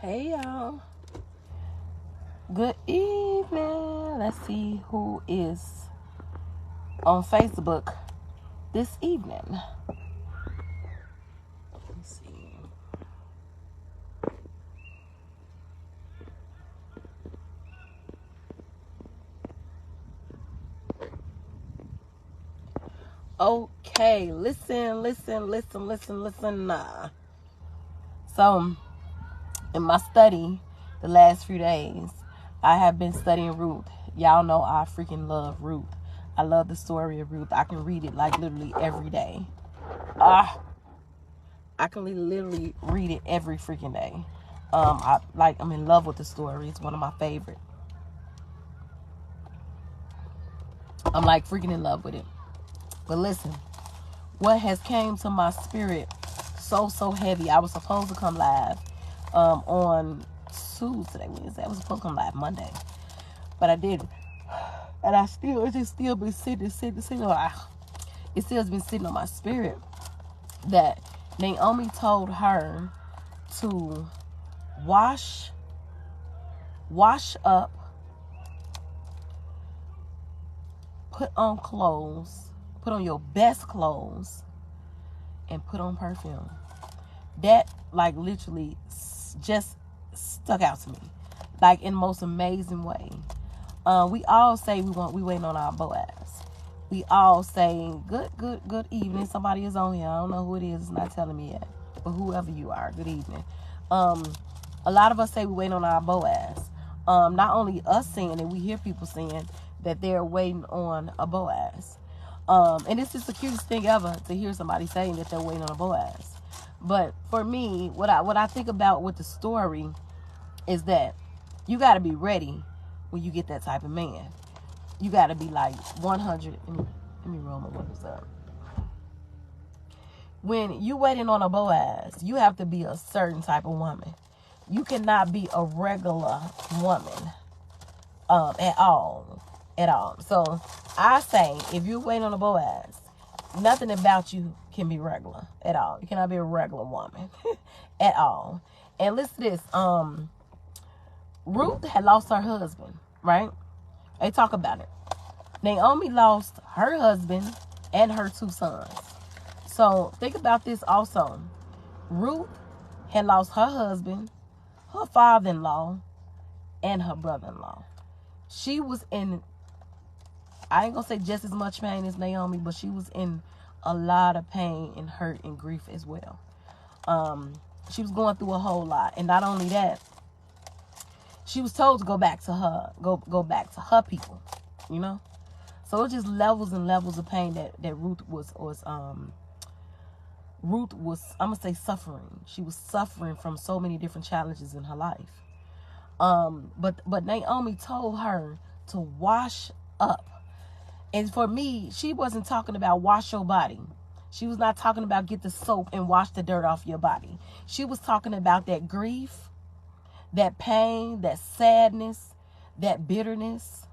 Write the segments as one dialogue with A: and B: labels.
A: Hey y'all. Good evening. Let's see who is on Facebook this evening. Let me see. Okay, listen. So, in my study the last few days, I have been studying Ruth. Y'all know I freaking love Ruth. I love the story of Ruth. I can read it like literally every day. I can literally read it every freaking day. I'm in love with the story. It's one of my favorite. I'm like freaking in love with it. But listen, what has came to my spirit so heavy. I was supposed to come live on Tuesday, Wednesday. I was supposed to come live Monday, but I didn't. And it's just still been sitting. It still has been sitting on my spirit that Naomi told her to wash up, put on clothes, put on your best clothes, and put on perfume. That like literally just stuck out to me, like in the most amazing way. We all say we waiting on our BOAZ. We all say good evening. Somebody is on here. I don't know who it is. It's not telling me yet, but whoever you are, good evening. A lot of us say we waiting on our BOAZ. Not only us saying it, we hear people saying that they're waiting on a BOAZ. And it's just the cutest thing ever to hear somebody saying that they're waiting on a BOAZ. But for me, what I think about with the story is that you got to be ready when you get that type of man. You got to be like 100. Let me roll my windows up. When you waiting on a BOAZ, you have to be a certain type of woman. You cannot be a regular woman at all. So I say, if you're waiting on a BOAZ, nothing about you can be regular at all. You cannot be a regular woman at all. And listen to this. Ruth had lost her husband, right? They talk about it. Naomi lost her husband and her 2 sons. So think about this also. Ruth had lost her husband, her father-in-law, and her brother-in-law. She was in, I ain't gonna say just as much pain as Naomi, but she was in a lot of pain and hurt and grief as well. She was going through a whole lot. And not only that, she was told to go back to her people, you know? So it's just levels and levels of pain that Ruth was I'm gonna say suffering. She was suffering from so many different challenges in her life. But Naomi told her to wash up. And for me, she wasn't talking about wash your body. She was not talking about get the soap and wash the dirt off your body. She was talking about that grief, that pain, that sadness, that bitterness,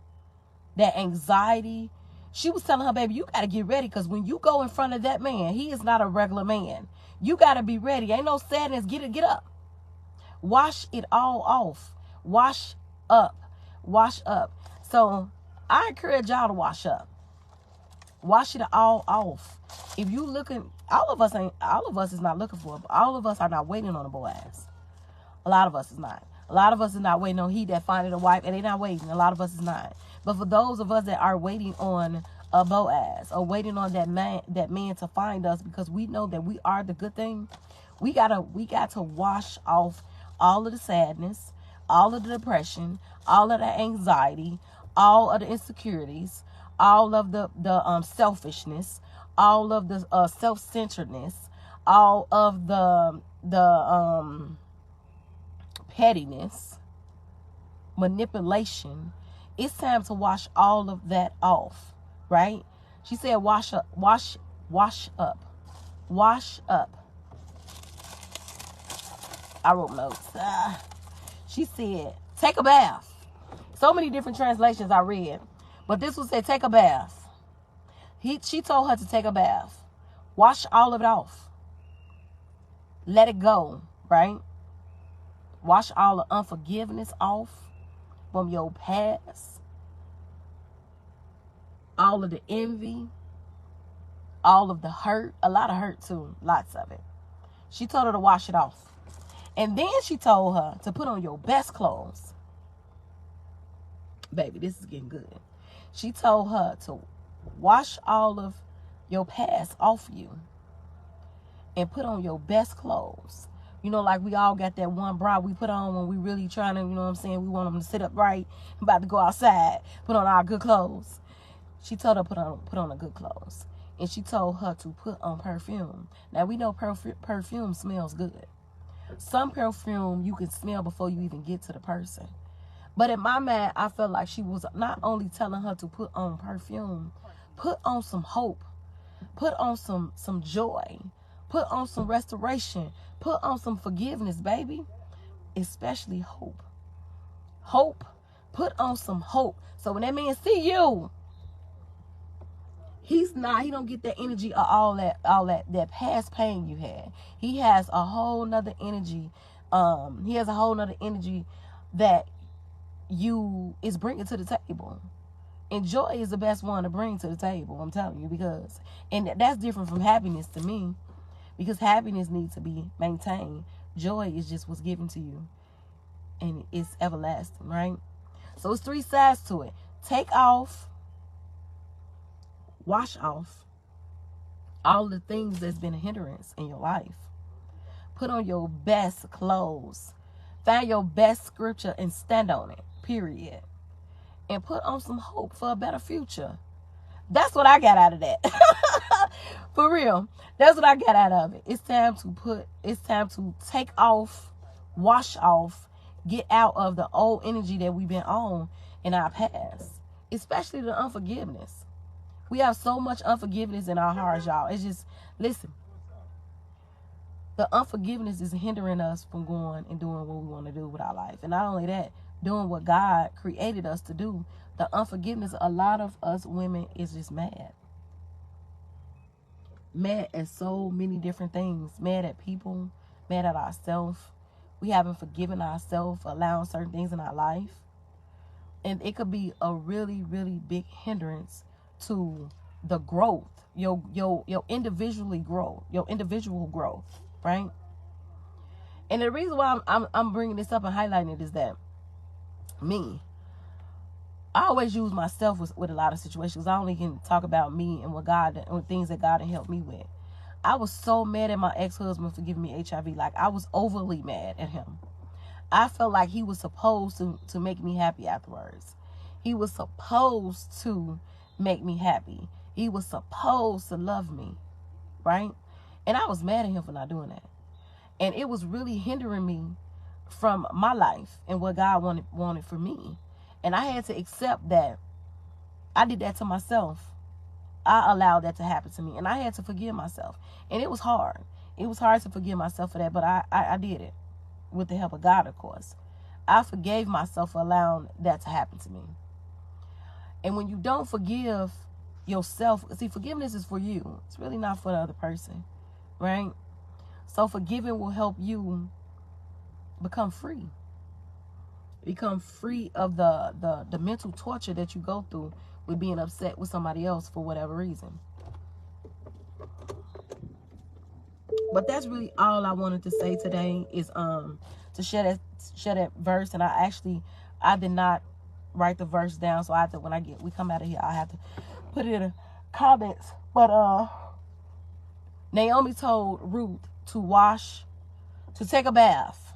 A: that anxiety. She was telling her, baby, you got to get ready, because when you go in front of that man, he is not a regular man. You got to be ready. Ain't no sadness. Get up. Wash it all off. Wash up. So I encourage y'all to wash up. Wash it all off. If you looking, all of us is not looking for it. All of us are not waiting on a BOAZ. A lot of us is not. A lot of us is not waiting on he that findeth a wife, and they not waiting. A lot of us is not. But for those of us that are waiting on a BOAZ, or waiting on that man to find us, because we know that we are the good thing, we got to wash off all of the sadness, all of the depression, all of the anxiety, all of the insecurities, all of the selfishness, all of the self-centeredness, all of the pettiness, manipulation. It's time to wash all of that off, right? She said wash up. I wrote notes. She said take a bath. So many different translations I read, but this one said take a bath. She told her to take a bath. Wash all of it off. Let it go, right? Wash all the unforgiveness off from your past. All of the envy. All of the hurt. A lot of hurt too. Lots of it. She told her to wash it off. And then she told her to put on your best clothes. Baby, this is getting good. She told her to wash all of your past off you and put on your best clothes. You know, like we all got that one bra we put on when we really trying to, you know what I'm saying, we want them to sit up right, about to go outside, put on our good clothes. She told her put on the good clothes. And she told her to put on perfume. Now, we know perfume smells good. Some perfume you can smell before you even get to the person. But in my mind, I felt like she was not only telling her to put on perfume, put on some hope, put on some joy, put on some restoration, put on some forgiveness, baby. Especially hope. Hope. Put on some hope. So when that man see you, he don't get that energy of all that past pain you had. He has a whole nother energy. He has a whole nother energy that you is bringing to the table. And joy is the best one to bring to the table, I'm telling you, and that's different from happiness to me, because happiness needs to be maintained. Joy is just what's given to you, and it's everlasting, right? So it's 3 sides to it. Take off, wash off all the things that's been a hindrance in your life. Put on your best clothes. Find your best scripture and stand on it, period. And put on some hope for a better future. That's what I got out of that. For real. That's what I got out of it. It's time to take off, wash off, get out of the old energy that we've been on in our past. Especially the unforgiveness. We have so much unforgiveness in our hearts, y'all. It's just, listen. The unforgiveness is hindering us from going and doing what we want to do with our life. And not only that, doing what God created us to do. The unforgiveness, a lot of us women is just mad. Mad at so many different things. Mad at people. Mad at ourselves. We haven't forgiven ourselves, allowing certain things in our life. And it could be a really, really big hindrance to the growth. Your individual growth. Right? And the reason why I'm bringing this up and highlighting it is that I always use myself with a lot of situations. I only can talk about me and what things that God had helped me with. I was so mad at my ex-husband for giving me HIV. Like, I was overly mad at him. I felt like he was supposed to make me happy afterwards. He was supposed to make me happy. He was supposed to love me. Right? And I was mad at him for not doing that. And it was really hindering me from my life and what God wanted for me. And I had to accept that I did that to myself. I allowed that to happen to me. And I had to forgive myself. And it was hard. It was hard to forgive myself for that. But I did it. With the help of God, of course. I forgave myself for allowing that to happen to me. And when you don't forgive yourself, see, forgiveness is for you. It's really not for the other person. Right? So forgiving will help you become free. Become free of the mental torture that you go through with being upset with somebody else for whatever reason. But that's really all I wanted to say today is to share that verse. And I did not write the verse down, so when we come out of here, I have to put it in the comments. But Naomi told Ruth to take a bath,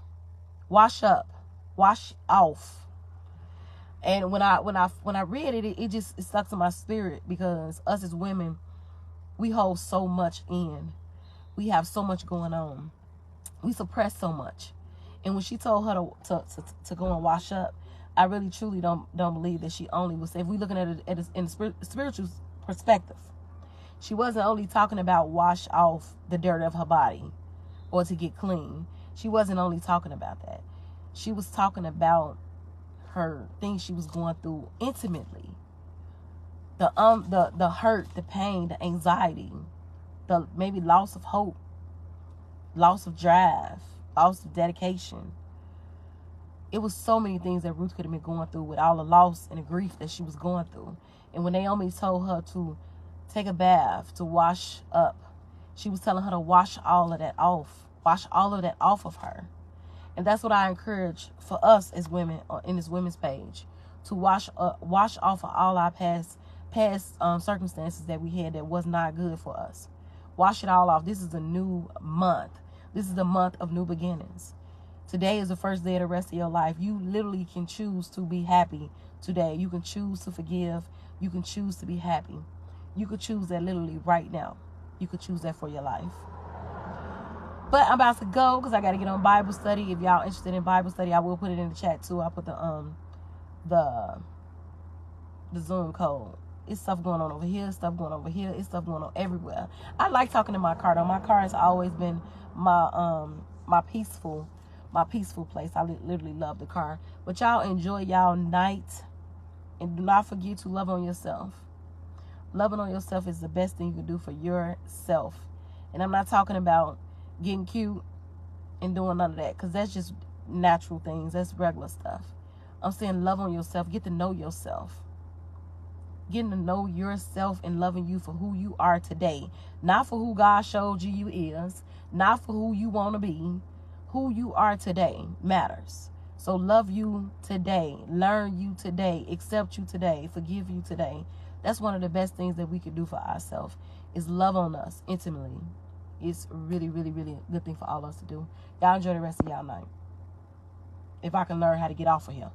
A: wash up, wash off. And when I read it, it stuck to my spirit, because us as women, we hold so much in. We have so much going on. We suppress so much. And when she told her to go and wash up, I really truly don't believe that she only was. If we're looking at it in a spiritual perspective, she wasn't only talking about wash off the dirt of her body or to get clean. She wasn't only talking about that. She was talking about her things she was going through intimately. The hurt, the pain, the anxiety, the maybe loss of hope, loss of drive, loss of dedication, It was so many things that Ruth could have been going through with all the loss and the grief that she was going through. And when Naomi told her to take a bath, to wash up, she was telling her to wash all of that off. Wash all of that off of her. And that's what I encourage for us as women in this women's page, to wash off of all our past circumstances that we had that was not good for us. Wash it all off. This is a new month. This is the month of new beginnings. Today is the first day of the rest of your life. You literally can choose to be happy today. You can choose to forgive. You can choose to be happy. You could choose that literally right now. You could choose that for your life. But I'm about to go because I got to get on Bible study. If y'all interested in Bible study, I will put it in the chat too. I'll put the Zoom code. It's stuff going on over here, stuff going over here. It's stuff going on everywhere. I like talking in my car though. My car has always been my peaceful place. I literally love the car. But y'all enjoy y'all night, and do not forget to love on yourself. Loving on yourself is the best thing you can do for yourself. And I'm not talking about getting cute and doing none of that, because that's just natural things. That's regular stuff. I'm saying love on yourself. Get to know yourself. Getting to know yourself and loving you for who you are today. Not for who God showed you is. Not for who you want to be. Who you are today matters. So love you today. Learn you today. Accept you today. Forgive you today. That's one of the best things that we could do for ourselves, is love on us intimately. It's really, really, really a good thing for all of us to do. Y'all enjoy the rest of y'all night. If I can learn how to get off of here.